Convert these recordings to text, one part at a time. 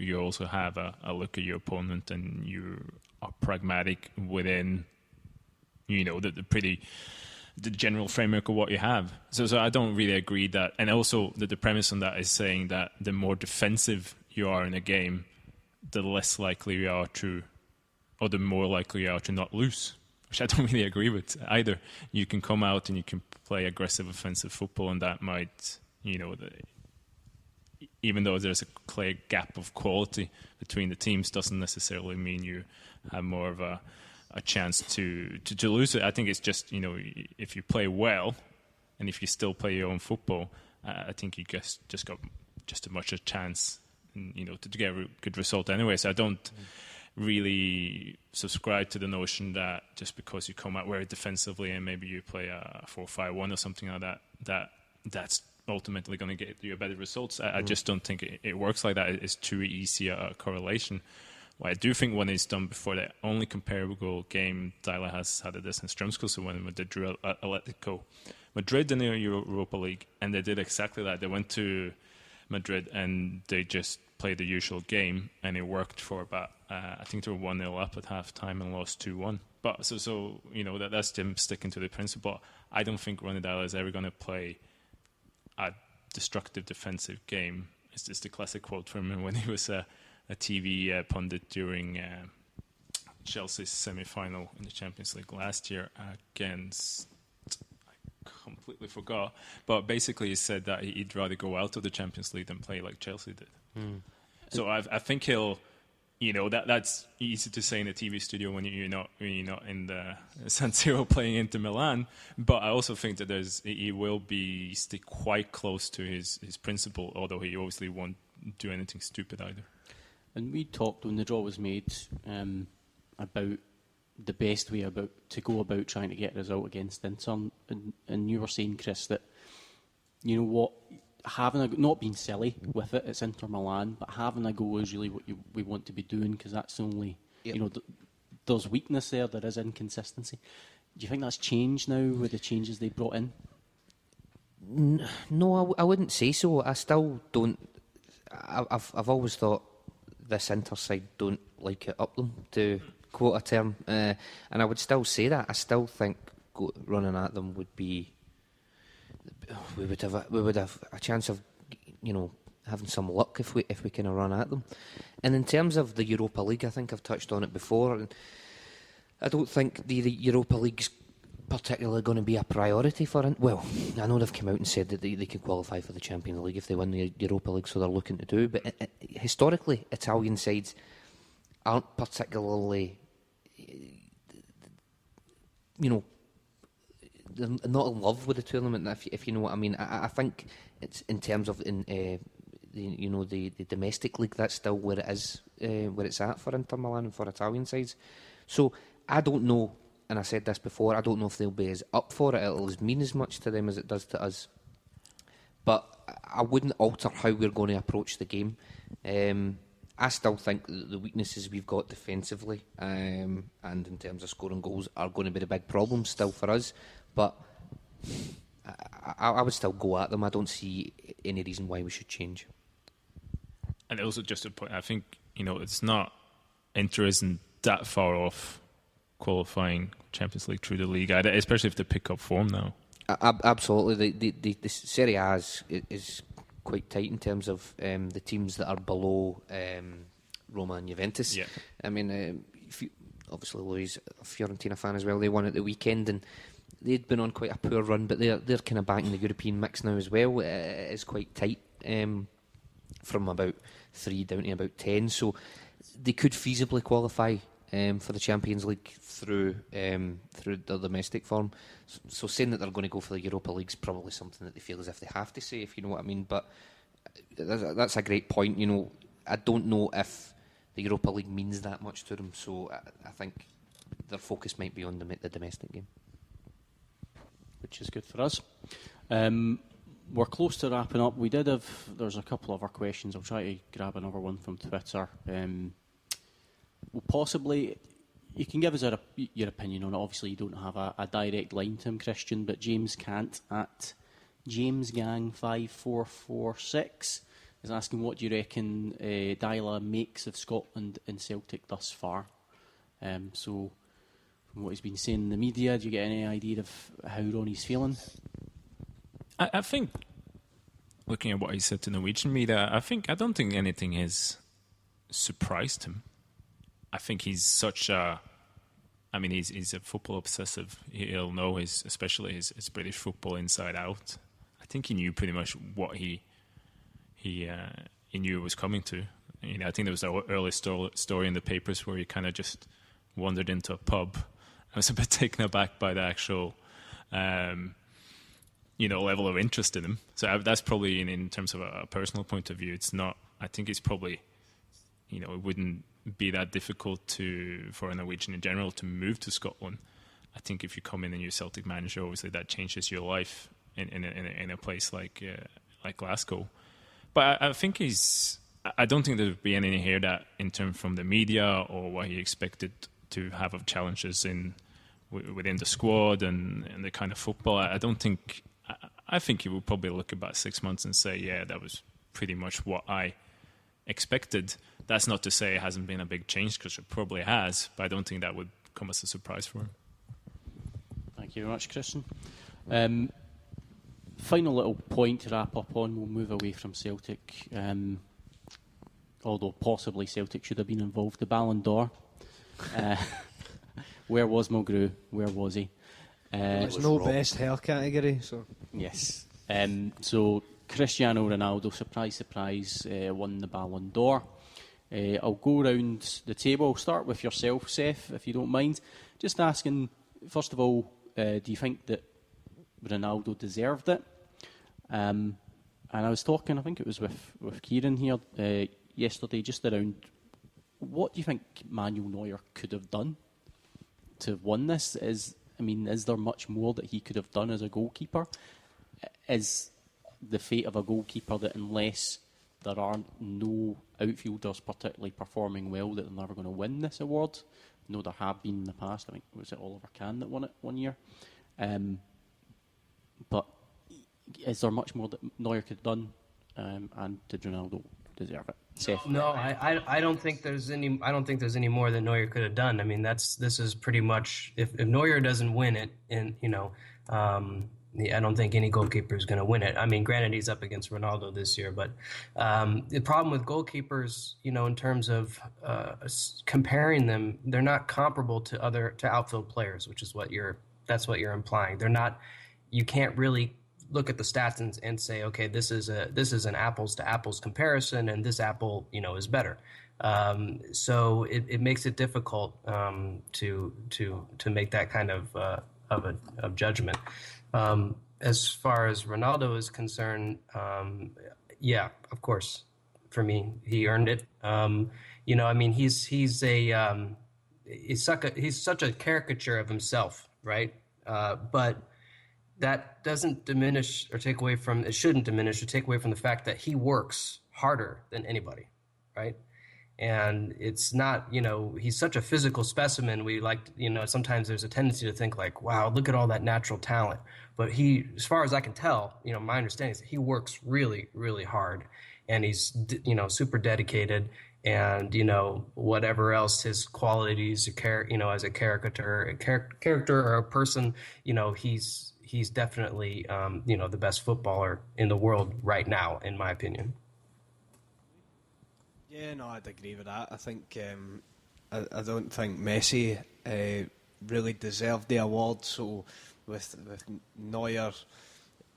you also have a look at your opponent, and you are pragmatic within, the general framework of what you have. So I don't really agree that, and also the premise on that is saying that the more defensive you are in a game, the less likely you are to, or the more likely you are to not lose, which I don't really agree with either. You can come out and you can play aggressive offensive football, and that might, even though there's a clear gap of quality between the teams, doesn't necessarily mean you have more of a chance to lose it. I think it's just, if you play well and if you still play your own football, I think you just got just as much a chance, to get a good result anyway. So I don't really subscribe to the notion that just because you come out very defensively and maybe you play a 4-5-1 or something like that's ultimately going to get you a better results. I just don't think it works like that. It's too easy a correlation. Well, I do think when it's done before, the only comparable game Dyla has had this in Strømsgodset, so when they drew Atletico Madrid in the Europa League, and they did exactly that. They went to Madrid and they just played the usual game, and it worked for about, I think they were 1-0 up at half-time and lost 2-1. But so that's them sticking to the principle. I don't think Ronny Dyla is ever going to play a destructive defensive game. It's just the classic quote from him when he was a TV pundit during Chelsea's semi-final in the Champions League last year against, I completely forgot, but basically he said that he'd rather go out of the Champions League than play like Chelsea did. So I think he'll, that's easy to say in a TV studio when you're not in the San Siro playing Inter Milan, but I also think that he will stick quite close to his principle, although he obviously won't do anything stupid either. And we talked when the draw was made about the best way to go about trying to get a result against Inter. And you were saying, Chris, that not being silly with it, it's Inter Milan, but having a go is really what we want to be doing, because that's the only, there's weakness there is inconsistency. Do you think that's changed now with the changes they brought in? No, I wouldn't say so. I still don't. I've always thought this Inter side don't like it up them, to quote a term, and I would still say that. I still think running at them would be. We would have a chance of, having some luck if we kind of run at them. And in terms of the Europa League, I think I've touched on it before, and I don't think the Europa League's particularly going to be a priority for it. Well, I know they've come out and said that they could qualify for the Champions League if they win the Europa League, so they're looking to do. But historically, Italian sides aren't particularly, they're not in love with the tournament, if you know what I mean. I think it's in terms of the domestic league, that's still where it is, where it's at for Inter Milan and for Italian sides. So I don't know. And I said this before, I don't know if they'll be as up for it, it'll mean as much to them as it does to us. But I wouldn't alter how we're going to approach the game. I still think that the weaknesses we've got defensively and in terms of scoring goals are going to be the big problem still for us. But I would still go at them. I don't see any reason why we should change. And also just a point, I think, it's not, Inter isn't that far off qualifying Champions League through the league, especially if they pick up form now. Absolutely. The Serie A is quite tight in terms of the teams that are below Roma and Juventus. Yeah. I mean, obviously Louis a Fiorentina fan as well. They won at the weekend and they'd been on quite a poor run, but they're kind of back in the European mix now as well. It is quite tight from about 3 down to about 10, so they could feasibly qualify for the Champions League through the domestic form. So saying that they're going to go for the Europa League is probably something that they feel as if they have to say, if you know what I mean. But that's a great point. I don't know if the Europa League means that much to them, so I think their focus might be on the domestic game, which is good for us. We're close to wrapping up. There's a couple of other questions. I'll try to grab another one from Twitter. Well, possibly, you can give us your opinion on it. Obviously, you don't have a direct line to him, Christian, but James Cant at JamesGang5446 is asking, what do you reckon Deila makes of Scotland and Celtic thus far? So, from what he's been saying in the media, do you get any idea of how Ronnie's feeling? I think, looking at what he said to Norwegian media, I don't think anything has surprised him. I think he's such a... I mean, he's a football obsessive. He'll know especially his British football inside out. I think he knew pretty much what he knew it was coming to. You know, I think there was an early story in the papers where he kind of just wandered into a pub. I was a bit taken aback by the actual, level of interest in him. So that's probably in terms of a personal point of view. It's not. I think it's probably, it wouldn't be that difficult for a Norwegian in general to move to Scotland. I think if you come in and you're Celtic manager, obviously that changes your life in a place like Glasgow. But I think I don't think there would be any here that in terms from the media or what he expected to have of challenges within the squad and the kind of football. I don't think. I think he will probably look about 6 months and say, yeah, that was pretty much what I expected. That's not to say it hasn't been a big change, because it probably has, but I don't think that would come as a surprise for him. Thank you very much, Christian. Final little point to wrap up on. We'll move away from Celtic, although possibly Celtic should have been involved. The Ballon d'Or. Where was Mulgrew? Where was he? There's no wrong. Best hair category. So yes. So Cristiano Ronaldo, surprise, surprise, won the Ballon d'Or. I'll go around the table. I'll start with yourself, Seth, if you don't mind. Just asking, first of all, do you think that Ronaldo deserved it? And I was talking, I think it was with Ciaran here yesterday, just around what do you think Manuel Neuer could have done to have won this? Is there much more that he could have done as a goalkeeper? Is the fate of a goalkeeper that unless there aren't no outfielders particularly performing well, that they're never going to win this award? No, there have been in the past. I think was it Oliver Kahn that won it one year. But is there much more that Neuer could have done, and did Ronaldo deserve it? Seth? No, I don't think there's any. I don't think there's any more that Neuer could have done. I mean, this is pretty much if Neuer doesn't win it, and I don't think any goalkeeper is going to win it. I mean, granted, he's up against Ronaldo this year, but the problem with goalkeepers, in terms of comparing them, they're not comparable to outfield players, which is that's what you're implying. They're not. You can't really look at the stats and say, okay, this is an apples to apples comparison, and this apple, is better. So it makes it difficult to make that kind of judgment. As far as Ronaldo is concerned, yeah, of course, for me, he earned it. He's such a caricature of himself, right? But that doesn't diminish or take away from, it shouldn't diminish or take away from the fact that he works harder than anybody, right? And it's not, he's such a physical specimen. We sometimes there's a tendency to think like, wow, look at all that natural talent. But he, as far as I can tell, my understanding is that he works really, really hard, and he's, super dedicated, and, whatever else his qualities, as a character or a person, he's definitely, the best footballer in the world right now, in my opinion. Yeah, no, I'd agree with that. I think I don't think Messi really deserved the award. So with Neuer,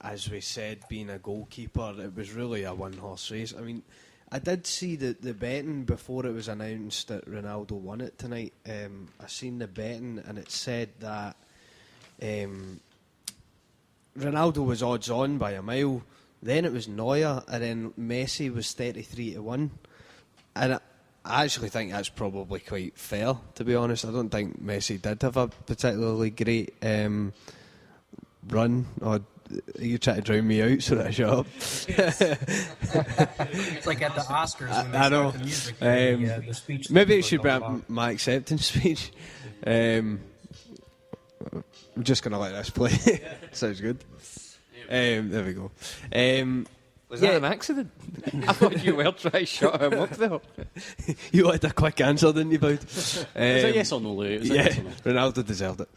as we said, being a goalkeeper, it was really a one-horse race. I mean, I did see the betting before it was announced that Ronaldo won it tonight. I seen the betting, and it said that Ronaldo was odds on by a mile. Then it was Neuer, and then Messi was 33-1. And I actually think that's probably quite fair, to be honest. I don't think Messi did have a particularly great run. Or you try to drown me out, so that I shut up. It's like at the Oscars when they start the music. The speech. Maybe it should be my acceptance speech. I'm just going to let this play. Sounds good. There we go. Was that an accident? I thought you were trying to shut him up there. You had a quick answer, didn't you, Boud? Is it yes or no, Louis? Yes or no? Ronaldo deserved it.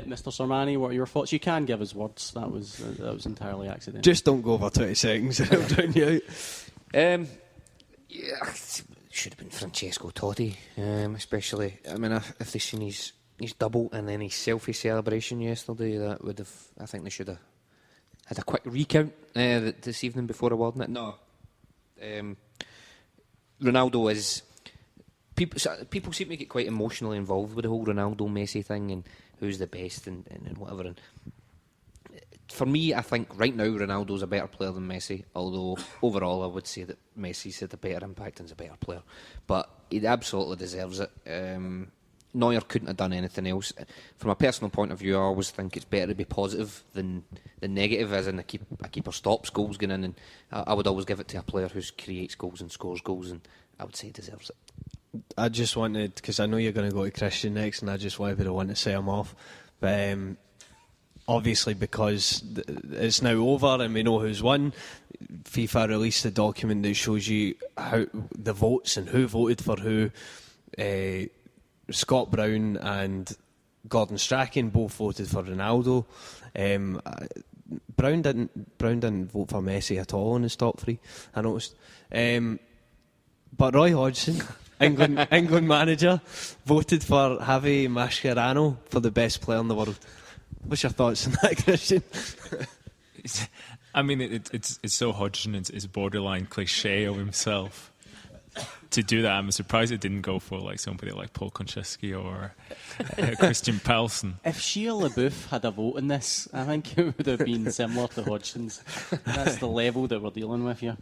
Mr. Sermanni, what are your thoughts? You can give us words. That was entirely accidental. Just don't go over 20 seconds and it'll drown you out. Should have been Francesco Totti, especially. I mean, if they seen his double and then his selfie celebration yesterday, that would have. I think they should have had a quick recount this evening before awarding it. No, Ronaldo is. People seem to get quite emotionally involved with the whole Ronaldo Messi thing and who's the best and whatever. And for me, I think right now Ronaldo's a better player than Messi, although overall I would say that Messi's had a better impact and is a better player. But he absolutely deserves it. Neuer couldn't have done anything else. From a personal point of view, I always think it's better to be positive than negative, as in a keeper stops goals going in, and I would always give it to a player who creates goals and scores goals, and I would say he deserves it. I just wanted, because I know you're going to go to Christian next, and I just wanted to want to say him off. But obviously, because it's now over and we know who's won, FIFA released a document that shows you how the votes and who voted for who. Scott Brown and Gordon Strachan both voted for Ronaldo. Brown didn't vote for Messi at all in his top three, I noticed. But Roy Hodgson, England manager, voted for Javi Mascherano for the best player in the world. What's your thoughts on that, Christian? I mean, it's so Hodgson, it's borderline cliche of himself to do that. I'm surprised it didn't go for like somebody like Paul Konchesky or Christian Paulsen. If Shia LaBeouf had a vote in this, I think it would have been similar to Hodgson's. That's the level that we're dealing with here.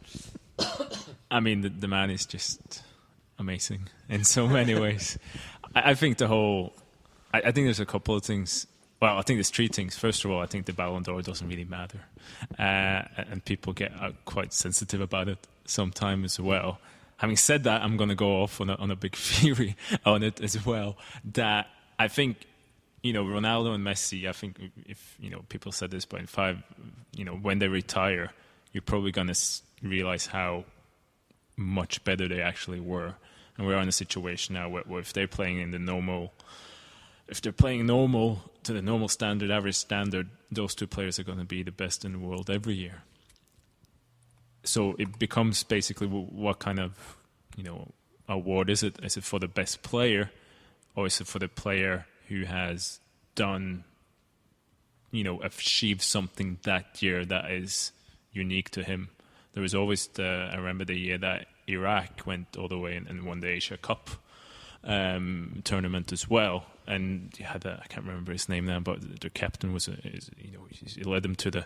I mean, the man is just amazing in so many ways. I think the whole... I think there's a couple of things. Well, I think there's three things. First of all, I think the Ballon d'Or doesn't really matter. And people get quite sensitive about it sometimes as well. Having said that, I'm going to go off on a big theory on it as well. That I think, Ronaldo and Messi, I think if, people said this, but in 5, when they retire, you're probably going to realise how much better they actually were. And we're in a situation now where if they're playing in the normal... If they're playing normal to the normal standard, average standard, those two players are going to be the best in the world every year. So it becomes basically what kind of, award is it? Is it for the best player, or is it for the player who has done, achieved something that year that is unique to him? There was always I remember the year that Iraq went all the way and won the Asia Cup tournament as well, and you had I can't remember his name now, but the captain was he led them to the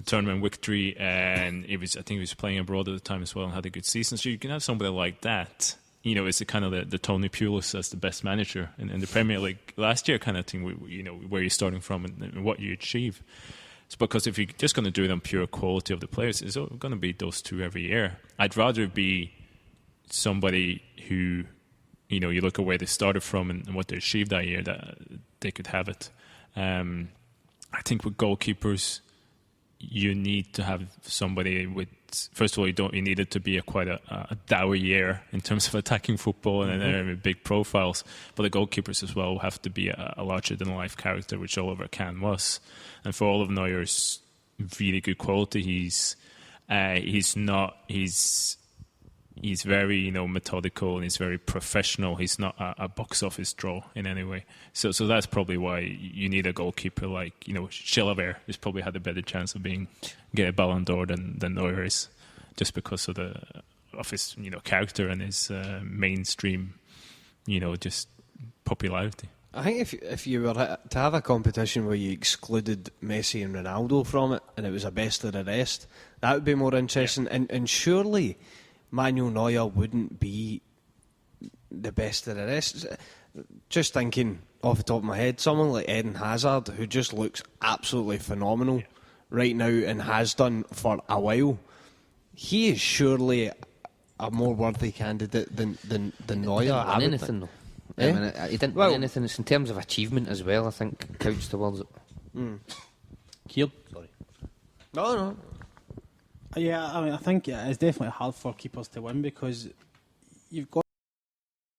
tournament victory, and I think he was playing abroad at the time as well and had a good season. So you can have somebody like that, it's the kind of the Tony Pulis as the best manager in the Premier League last year kind of thing, where you're starting from and what you achieve. It's because if you're just going to do it on pure quality of the players, it's going to be those two every year. I'd rather be somebody who you look at where they started from and what they achieved that year, that they could have it. I think with goalkeepers, you need to have somebody with... First of all, you need it to be quite a dour year in terms of attacking football and big profiles. But the goalkeepers as well have to be a larger-than-life character, which Oliver Kahn was. And for all of Neuer's really good quality, he's very, methodical, and he's very professional. He's not a box office draw in any way. So that's probably why you need a goalkeeper like, Chilavert, who's probably had a better chance of get a Ballon d'Or than Neuer is, just because of his, character and his mainstream, just popularity. I think if you were to have a competition where you excluded Messi and Ronaldo from it, and it was a best of the rest, that would be more interesting. Yeah. And surely Manuel Neuer wouldn't be the best of the rest. Just thinking off the top of my head, someone like Eden Hazard, who just looks absolutely phenomenal right now and has done for a while, he is surely a more worthy candidate than Neuer. He didn't win anything, though. I mean, he didn't win anything. It's in terms of achievement as well, I think, counts towards it. Keel? Sorry. No. Yeah, I mean, I think it's definitely hard for keepers to win because you've got